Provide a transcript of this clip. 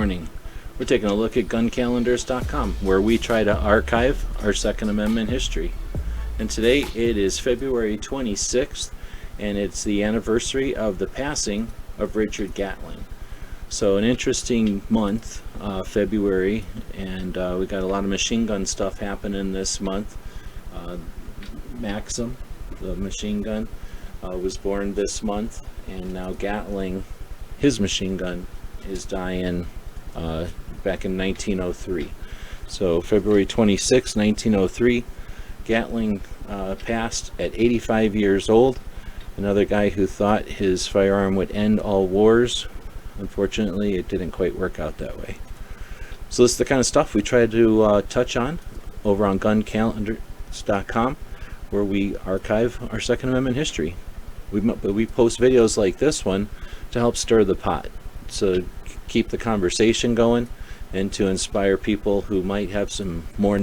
morning. We're taking a look at guncalendars.com, where we try to archive our Second Amendment history. And today it is February 26th, and it's the anniversary of the passing of Richard Gatling. So an interesting month, February, and we got a lot of machine gun stuff happening this month. Maxim, the machine gun, was born this month, and now Gatling, his machine gun, is dying back in 1903. So February 26, 1903, Gatling passed at 85 years old. Another guy who thought his firearm would end all wars. Unfortunately, it didn't quite work out that way. So this is the kind of stuff we try to touch on over on guncalendars.com, where we archive our Second Amendment history. We post videos like this one to help stir the pot, so keep the conversation going and to inspire people who might have some more